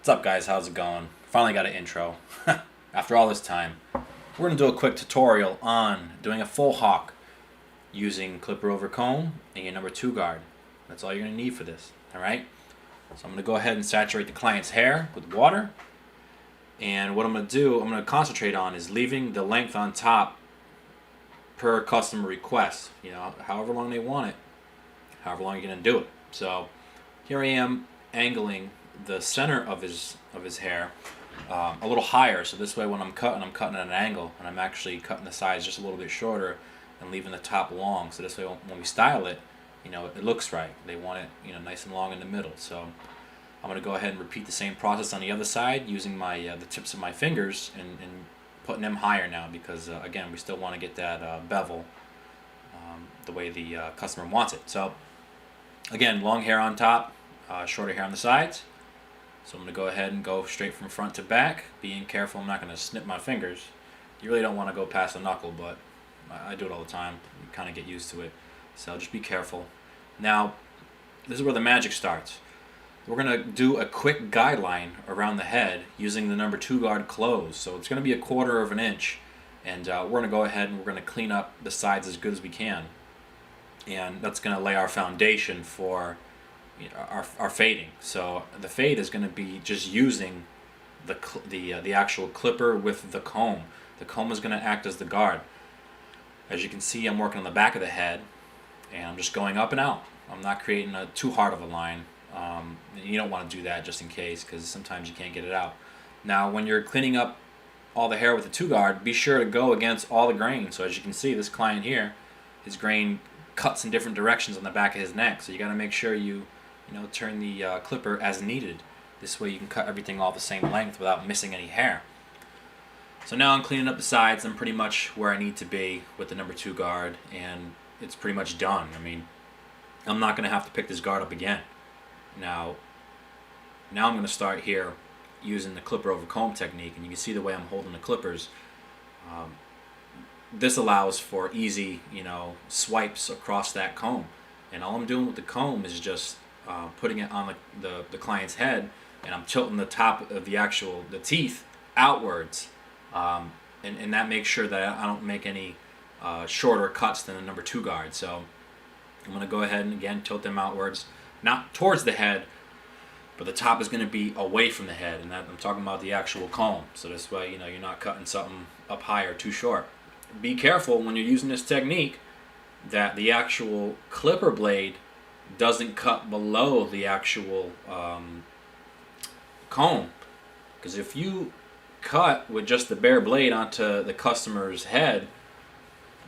What's up, guys? How's it going? Finally got an intro. After all this time, we're going to do a quick tutorial on doing a full hawk using clipper over comb and your number 2 guard. That's all you're going to need for this, alright? So I'm going to go ahead and saturate the client's hair with water. And what I'm going to do, I'm going to concentrate on is leaving the length on top per customer request. You know, however long they want it, however long you're going to do it. So here I am angling the center of his hair a little higher, so this way when I'm cutting at an angle, and I'm actually cutting the sides just a little bit shorter and leaving the top long, so this way when we style it, you know, it looks right. They want it, you know, nice and long in the middle. So I'm going to go ahead and repeat the same process on the other side using my the tips of my fingers and putting them higher now, because again, we still want to get that bevel the way the customer wants it. So again, long hair on top, shorter hair on the sides. So I'm going to go ahead and go straight from front to back, being careful I'm not going to snip my fingers. You really don't want to go past the knuckle, but I do it all the time. You kind of get used to it. So just be careful. Now, this is where the magic starts. We're going to do a quick guideline around the head using the number 2 guard closed. So it's going to be 1/4 of an inch. And we're going to go ahead and we're going to clean up the sides as good as we can. And that's going to lay our foundation for our fading. So the fade is going to be just using the actual clipper with the comb. The comb is going to act as the guard. As you can see, I'm working on the back of the head, and I'm just going up and out. I'm not creating too hard of a line. You don't want to do that just in case, because sometimes you can't get it out. Now, when you're cleaning up all the hair with the 2 guard, be sure to go against all the grain. So as you can see, this client here, his grain cuts in different directions on the back of his neck. So you got to make sure you turn the clipper as needed. This way you can cut everything all the same length without missing any hair. So now I'm cleaning up the sides. I'm pretty much where I need to be with the number 2 guard, and it's pretty much done. I mean, I'm not going to have to pick this guard up again. Now I'm going to start here using the clipper over comb technique, and you can see the way I'm holding the clippers. This allows for easy, swipes across that comb. And all I'm doing with the comb is just putting it on the client's head, and I'm tilting the top of the teeth outwards, and that makes sure that I don't make any shorter cuts than the number 2 guard. So I'm going to go ahead and again tilt them outwards, not towards the head, but the top is going to be away from the head, and that I'm talking about the actual comb. So this way, you're not cutting something up high or too short. Be careful when you're using this technique that the actual clipper blade doesn't cut below the actual comb, because if you cut with just the bare blade onto the customer's head,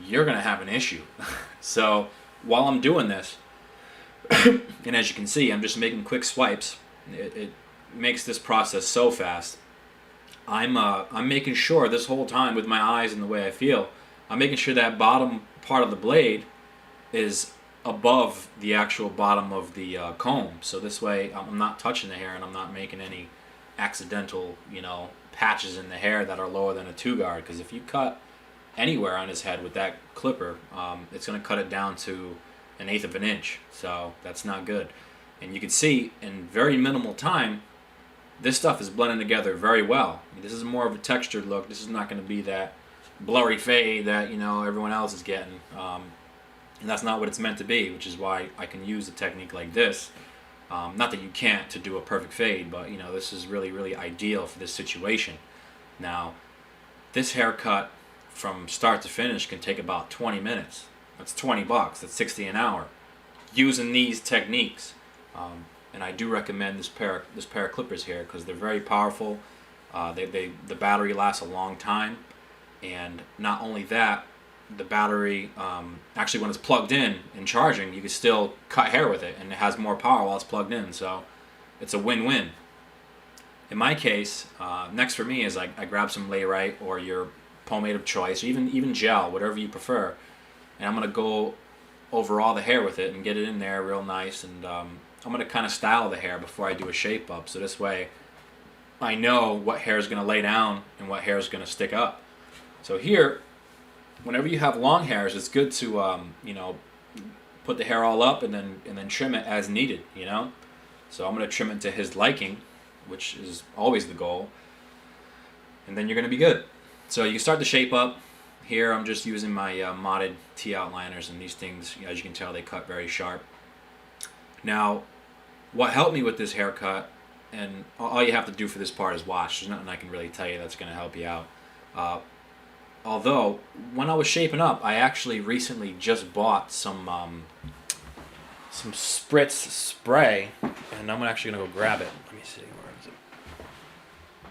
you're going to have an issue. So while I'm doing this, and as you can see, I'm just making quick swipes. It makes this process so fast. I'm making sure this whole time with my eyes and the way I feel, I'm making sure that bottom part of the blade is above the actual bottom of the comb. So this way I'm not touching the hair, and I'm not making any accidental, patches in the hair that are lower than a 2 guard. Because if you cut anywhere on his head with that clipper, it's going to cut it down to 1/8 of an inch. So that's not good. And you can see in very minimal time, this stuff is blending together very well. This is more of a textured look. This is not going to be that blurry fade that everyone else is getting. And that's not what it's meant to be, which is why I can use a technique like this. Not that you can't to do a perfect fade, but this is really, really ideal for this situation. Now, this haircut from start to finish can take about 20 minutes. That's $20. That's $60 an hour using these techniques. And I do recommend this pair of clippers here, because they're very powerful. The battery lasts a long time, and not only that, the battery actually, when it's plugged in and charging, you can still cut hair with it, and it has more power while it's plugged in. So it's a win-win. In my case, next for me is I grab some Layrite or your pomade of choice, or even gel, whatever you prefer, and I'm going to go over all the hair with it and get it in there real nice. And I'm going to kind of style the hair before I do a shape up, so this way I know what hair is going to lay down and what hair is going to stick up. So here, whenever you have long hairs, it's good to put the hair all up and then trim it as needed. So I'm going to trim it to his liking, which is always the goal, and then you're going to be good. So you can start the shape up. Here I'm just using my modded T-outliners, and these things, as you can tell, they cut very sharp. Now, what helped me with this haircut, and all you have to do for this part is watch. There's nothing I can really tell you that's going to help you out. Although, when I was shaping up, I actually recently just bought some spritz spray, and I'm actually going to go grab it. Let me see, where is it?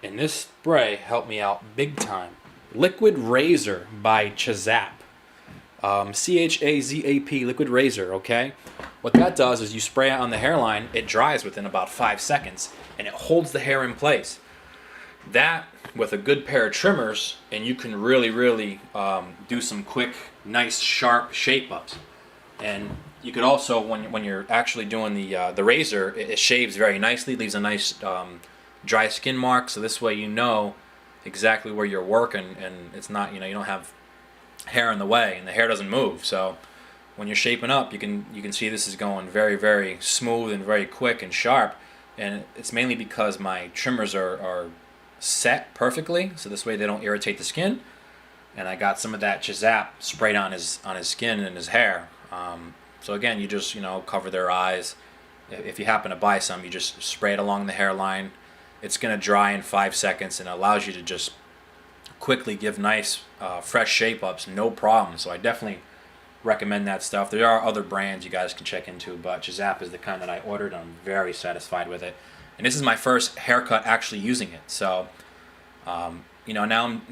And this spray helped me out big time. Liquid Razor by Chazap. C-H-A-Z-A-P, Liquid Razor, okay? What that does is you spray it on the hairline, it dries within about 5 seconds, and it holds the hair in place. That, with a good pair of trimmers, and you can really do some quick, nice, sharp shape-ups. And you could also, when you're actually doing the razor, it shaves very nicely, leaves a nice dry skin mark, so this way you know exactly where you're working, and it's not, you don't have hair in the way, and the hair doesn't move. So when you're shaping up, you can see this is going very smooth and very quick and sharp, and it's mainly because my trimmers are set perfectly, so this way they don't irritate the skin. And I got some of that Chazap sprayed on his skin and his hair. So again, you just cover their eyes. If you happen to buy some, you just spray it along the hairline. It's going to dry in 5 seconds, and it allows you to just quickly give nice fresh shape ups, no problem. So I definitely recommend that stuff. There are other brands you guys can check into, but Chazap is the kind that I ordered. I'm very satisfied with it, and this is my first haircut actually using it. So now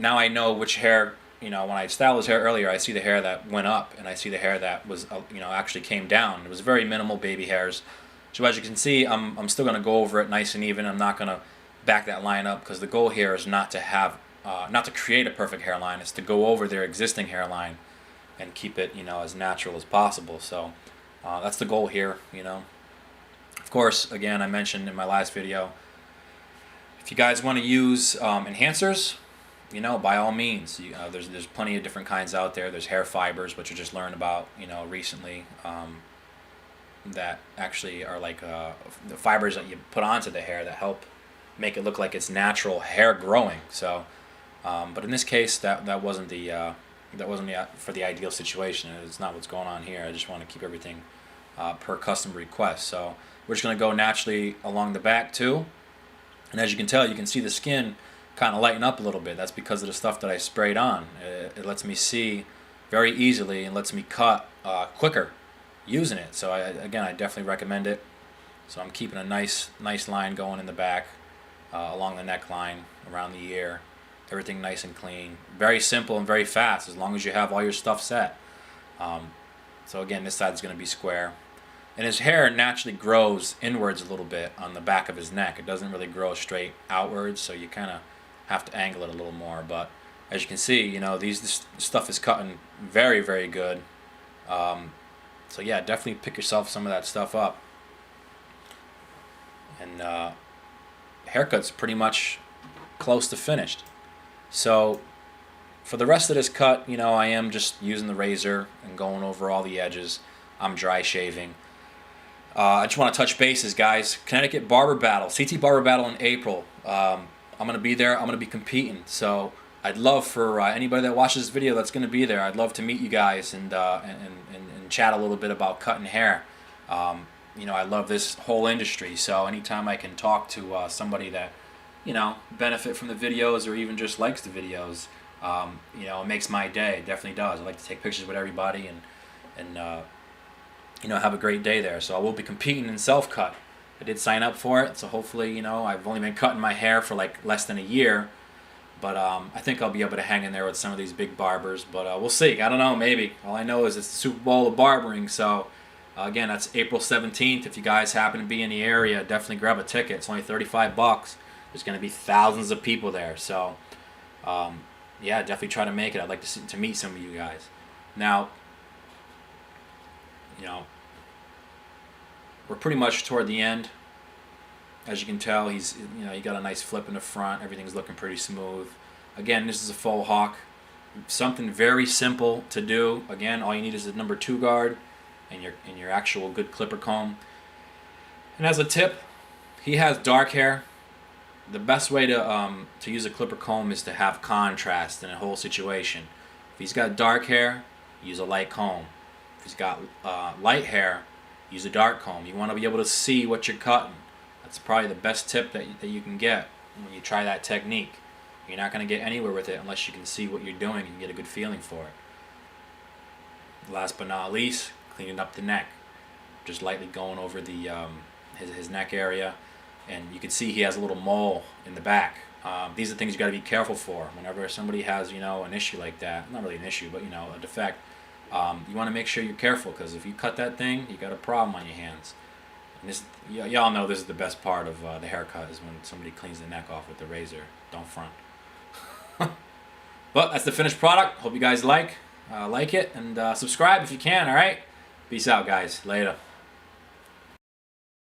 I know which hair. When I styled his hair earlier, I see the hair that went up, and I see the hair that was actually came down. It was very minimal baby hairs. So as you can see, I'm still going to go over it nice and even. I'm not going to back that line up, because the goal here is not to create a perfect hairline. It's to go over their existing hairline and keep it as natural as possible. So that's the goal here. Of course, again, I mentioned in my last video, if you guys want to use enhancers, by all means, there's plenty of different kinds out there. There's hair fibers, which I just learned about recently, that actually are like the fibers that you put onto the hair that help make it look like it's natural hair growing. So but in this case, that wasn't for the ideal situation. It's not what's going on here. I just want to keep everything per custom request. So we're just going to go naturally along the back too, and as you can tell, you can see the skin kind of lighten up a little bit. That's because of the stuff that I sprayed on. It lets me see very easily and lets me cut quicker using it. So I definitely recommend it. So I'm keeping a nice line going in the back, along the neckline, around the ear. Everything nice and clean. Very simple and very fast, as long as you have all your stuff set. So again, this side is going to be square. And his hair naturally grows inwards a little bit on the back of his neck. It doesn't really grow straight outwards, so you kind of have to angle it a little more. But as you can see, this stuff is cutting very good. So yeah, definitely pick yourself some of that stuff up. And haircut's pretty much close to finished. So for the rest of this cut, I am just using the razor and going over all the edges. I'm dry shaving. I just want to touch bases, guys. Connecticut Barber Battle, CT Barber Battle in April. I'm going to be there. I'm going to be competing. So I'd love for anybody that watches this video that's going to be there, I'd love to meet you guys and chat a little bit about cutting hair. I love this whole industry, so anytime I can talk to somebody that benefit from the videos or even just likes the videos, it makes my day. It definitely does. I like to take pictures with everybody and have a great day there. So I will be competing in self-cut. I did sign up for it, so hopefully, I've only been cutting my hair for like less than a year, but I think I'll be able to hang in there with some of these big barbers, but we'll see. I don't know, maybe. All I know is it's the Super Bowl of barbering, so again, that's April 17th. If you guys happen to be in the area, definitely grab a ticket. It's only $35. There's going to be thousands of people there, so yeah, definitely try to make it. I'd like to meet some of you guys. Now, we're pretty much toward the end. As you can tell, he got a nice flip in the front. Everything's looking pretty smooth. Again, this is a Faux Hawk. Something very simple to do. Again, all you need is a number 2 guard and your actual good clipper comb. And as a tip, he has dark hair. the best way to use a clipper comb is to have contrast in a whole situation. If he's got dark hair, use a light comb. If he's got light hair, use a dark comb. You want to be able to see what you're cutting. That's probably the best tip that you can get when you try that technique. You're not going to get anywhere with it unless you can see what you're doing and get a good feeling for it. Last but not least, cleaning up the neck. Just lightly going over the his neck area, and you can see he has a little mole in the back. These are things you got to be careful for whenever somebody has an issue like that. Not really an issue, but a defect. You want to make sure you're careful, because if you cut that thing, you got a problem on your hands. And this, y'all know this is the best part of the haircut, is when somebody cleans the neck off with the razor. Don't front. But that's the finished product. Hope you guys like it, and subscribe if you can. All right. Peace out, guys. Later.